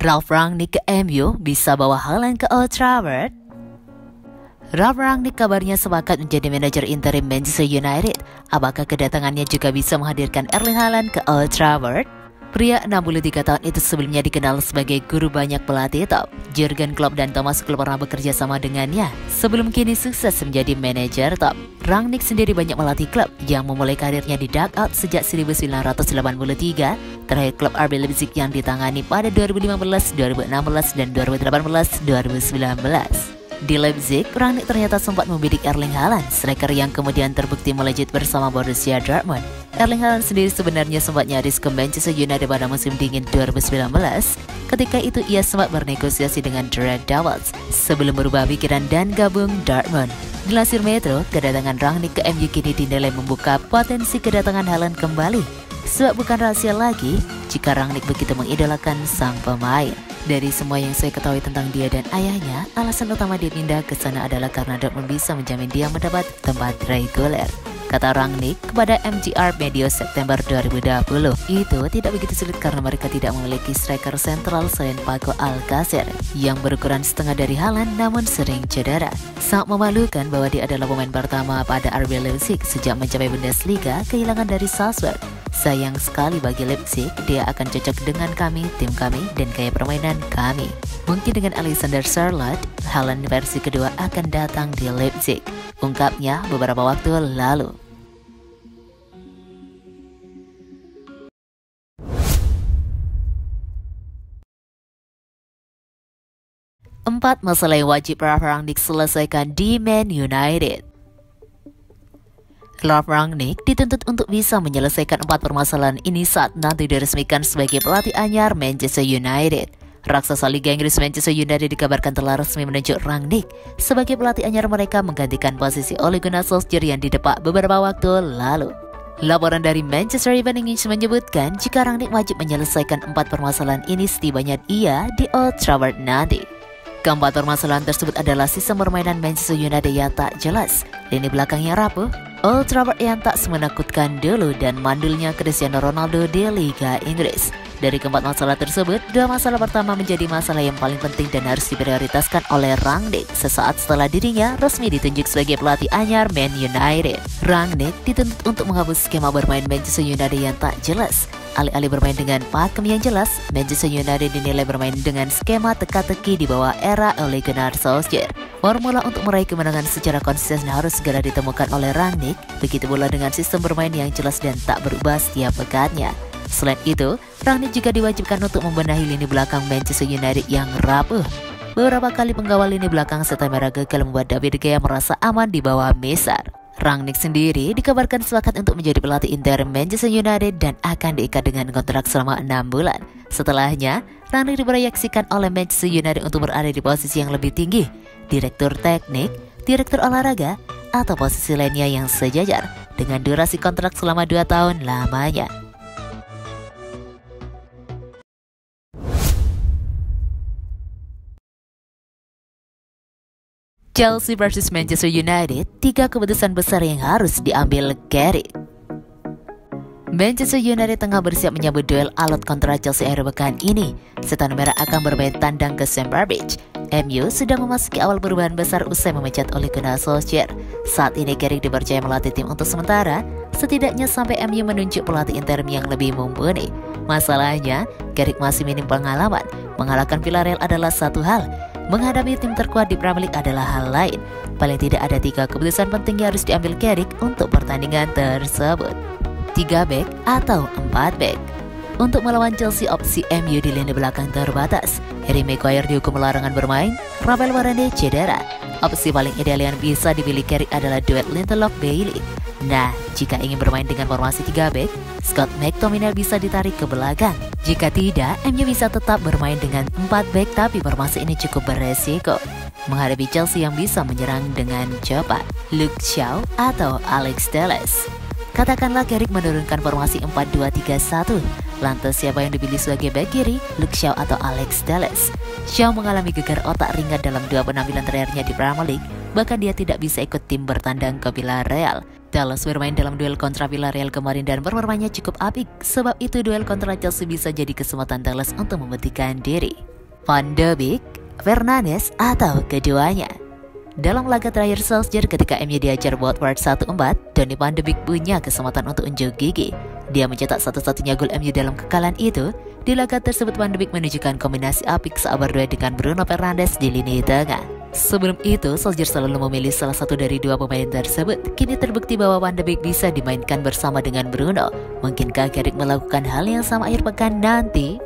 Ralf Rangnick ke MU bisa bawa Haaland ke Old Trafford? Ralf Rangnick kabarnya sepakat menjadi manajer interim Manchester United. Apakah kedatangannya juga bisa menghadirkan Erling Haaland ke Old Trafford? Pria 63 tahun itu sebelumnya dikenal sebagai guru banyak pelatih top. Jurgen Klopp dan Thomas Tuchel pernah bekerja sama dengannya sebelum kini sukses menjadi manajer top. Rangnick sendiri banyak melatih klub yang memulai karirnya di dugout sejak 1983. Terakhir klub RB Leipzig yang ditangani pada 2015, 2016, dan 2018-2019. Di Leipzig, Rangnick ternyata sempat membidik Erling Haaland, striker yang kemudian terbukti melejit bersama Borussia Dortmund. Erling Haaland sendiri sebenarnya sempat nyaris ke Manchester United pada musim dingin 2019. Ketika itu ia sempat bernegosiasi dengan Red Devils sebelum berubah pikiran dan gabung Dortmund. Dilansir Metro, kedatangan Rangnick ke MU kini dinilai membuka potensi kedatangan Haaland kembali. Sebab bukan rahasia lagi jika Rangnick begitu mengidolakan sang pemain. Dari semua yang saya ketahui tentang dia dan ayahnya, alasan utama dia pindah ke sana adalah karena Dortmund bisa menjamin dia mendapat tempat reguler. Kata Rangnick kepada MGR medio September 2020, itu tidak begitu sulit karena mereka tidak memiliki striker sentral selain Paco Alcacer yang berukuran setengah dari Haaland namun sering cedera. Sangat memalukan bahwa dia adalah pemain pertama pada RB Leipzig sejak mencapai Bundesliga kehilangan dari Salzburg. Sayang sekali bagi Leipzig, dia akan cocok dengan kami, tim kami, dan gaya permainan kami. Mungkin dengan Alexander Sørloth, Haaland versi kedua akan datang di Leipzig, ungkapnya beberapa waktu lalu. Empat masalah yang wajib Ralf Rangnick selesaikan di Man United. Ralf Rangnick dituntut untuk bisa menyelesaikan 4 permasalahan ini saat nanti diresmikan sebagai pelatih anyar Manchester United. Raksasa Liga Inggris Manchester United dikabarkan telah resmi menunjuk Rangnick sebagai pelatih anyar mereka menggantikan posisi Ole Gunnar Solskjaer yang didepak beberapa waktu lalu. Laporan dari Manchester Evening News menyebutkan jika Rangnick wajib menyelesaikan 4 permasalahan ini setibanya ia di Old Trafford nanti. Keempat permasalahan tersebut adalah sistem permainan Manchester United yang tak jelas, lini belakang yang rapuh, Old Trafford yang tak semenakutkan dulu, dan mandulnya Cristiano Ronaldo di Liga Inggris. Dari keempat masalah tersebut, 2 masalah pertama menjadi masalah yang paling penting dan harus diprioritaskan oleh Rangnick sesaat setelah dirinya resmi ditunjuk sebagai pelatih anyar Man United. Rangnick dituntut untuk menghapus skema bermain Manchester United yang tak jelas. Alih-alih bermain dengan pakem yang jelas, Manchester United dinilai bermain dengan skema teka-teki di bawah era Ole Gunnar Solskjaer. Formula untuk meraih kemenangan secara konsisten harus segera ditemukan oleh Rangnick, begitu pula dengan sistem bermain yang jelas dan tak berubah setiap pekannya. Selain itu, Rangnick juga diwajibkan untuk membenahi lini belakang Manchester United yang rapuh. Beberapa kali pengawal lini belakang serta merah gagal membuat David De Gea merasa aman di bawah Mesar. Rangnick sendiri dikabarkan sepakat untuk menjadi pelatih interim Manchester United dan akan diikat dengan kontrak selama 6 bulan. Setelahnya, Rangnick diproyeksikan oleh Manchester United untuk berada di posisi yang lebih tinggi, direktur teknik, direktur olahraga, atau posisi lainnya yang sejajar dengan durasi kontrak selama 2 tahun lamanya. Chelsea versus Manchester United, 3 keputusan besar yang harus diambil Carrick. Manchester United tengah bersiap menyambut duel alot kontra Chelsea akhir pekan ini. Setan Merah akan bermain tandang ke Stamford Bridge. MU sedang memasuki awal perubahan besar usai memecat Ole Gunnar Solskjaer. Saat ini Carrick dipercaya melatih tim untuk sementara, setidaknya sampai MU menunjuk pelatih interim yang lebih mumpuni. Masalahnya, Carrick masih minim pengalaman. Mengalahkan Villarreal adalah satu hal, menghadapi tim terkuat di Premier League adalah hal lain. Paling tidak ada 3 keputusan penting yang harus diambil Carrick untuk pertandingan tersebut. 3 back atau 4 back. Untuk melawan Chelsea, opsi MU di lini belakang terbatas. Harry Maguire dihukum larangan bermain, Rafael Varane cedera. Opsi paling ideal yang bisa dipilih Carrick adalah duet Lindelof-Bailey. Nah, jika ingin bermain dengan formasi 3 back, Scott McTominay bisa ditarik ke belakang. Jika tidak, MU bisa tetap bermain dengan 4 back, tapi formasi ini cukup beresiko menghadapi Chelsea yang bisa menyerang dengan cepat. Luke Shaw atau Alex Telles. Katakanlah Carrick menurunkan formasi 4-2-3-1. Lantas siapa yang dipilih sebagai bek kiri, Luke Shaw atau Alex Telles? Shaw mengalami gegar otak ringan dalam 2 penampilan terakhirnya di Premier League. Bahkan dia tidak bisa ikut tim bertandang ke Villarreal. Telles bermain dalam duel kontra Villarreal kemarin dan performanya cukup apik. Sebab itu duel kontra Chelsea bisa jadi kesempatan Telles untuk membuktikan diri. Van de Beek, Fernandes, atau keduanya. Dalam laga terakhir Solskjaer ketika MU diajar Watford 1-4, Donny van de Beek punya kesempatan untuk unjuk gigi. Dia mencetak satu-satunya gol MU dalam kekalahan itu. Di laga tersebut Van de Beek menunjukkan kombinasi apik saat berduet dengan Bruno Fernandes di lini tengah. Sebelum itu, Solskjaer selalu memilih salah satu dari dua pemain tersebut. Kini terbukti bahwa Van de Beek bisa dimainkan bersama dengan Bruno. Mungkinkah Carrick melakukan hal yang sama akhir pekan nanti?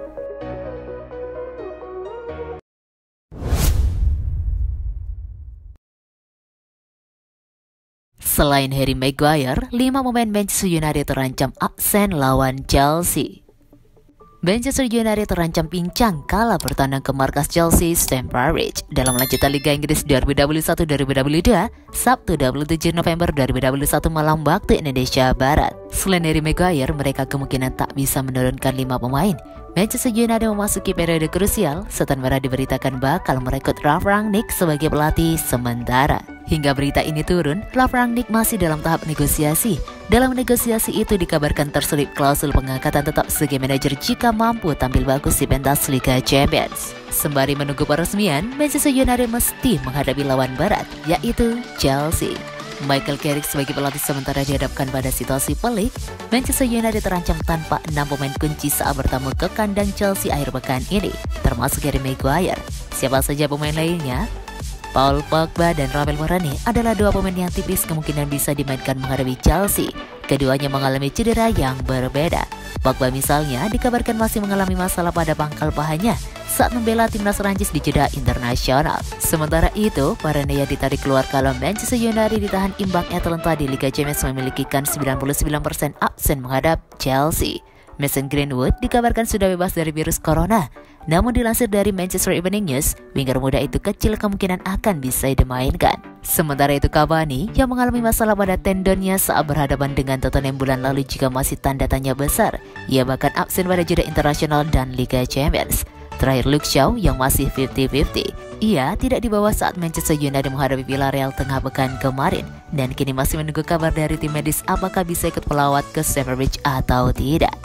Selain Harry Maguire, 5 pemain Manchester United terancam absen lawan Chelsea. Manchester United terancam pincang kala bertandang ke markas Chelsea Stamford Bridge dalam lanjutan Liga Inggris 2021-2022 Sabtu 27 November 2021 malam waktu Indonesia Barat. Selain Harry Maguire, mereka kemungkinan tak bisa menurunkan 5 pemain. Manchester United memasuki periode krusial setelah mereka diberitakan bakal merekrut Ralf Rangnick sebagai pelatih sementara. Hingga berita ini turun, Ralf Rangnick masih dalam tahap negosiasi. Dalam negosiasi itu dikabarkan terselip klausul pengangkatan tetap sebagai manajer jika mampu tampil bagus di pentas Liga Champions. Sembari menunggu peresmian, Manchester United mesti menghadapi lawan berat, yaitu Chelsea. Michael Carrick sebagai pelatih sementara dihadapkan pada situasi pelik. Manchester United terancam tanpa 6 pemain kunci saat bertamu ke kandang Chelsea akhir pekan ini, termasuk Harry Maguire. Siapa saja pemain lainnya? Paul Pogba dan Rafael Varane adalah dua pemain yang tipis kemungkinan bisa dimainkan menghadapi Chelsea. Keduanya mengalami cedera yang berbeda. Pogba misalnya dikabarkan masih mengalami masalah pada pangkal pahanya saat membela timnas Prancis di jeda internasional. Sementara itu, Varane yang ditarik keluar kalau Manchester United ditahan imbang Atalanta di Liga Champions memilikikan 99% absen menghadap Chelsea. Mason Greenwood dikabarkan sudah bebas dari virus corona. Namun dilansir dari Manchester Evening News, winger muda itu kecil kemungkinan akan bisa dimainkan. Sementara itu Cavani yang mengalami masalah pada tendonnya saat berhadapan dengan Tottenham bulan lalu juga masih tanda tanya besar. Ia bahkan absen pada jeda internasional dan Liga Champions. Terakhir Luke Shaw yang masih 50-50. Ia tidak dibawa saat Manchester United menghadapi Villarreal tengah pekan kemarin. Dan kini masih menunggu kabar dari tim medis apakah bisa ikut melawat ke Stamford Bridge atau tidak.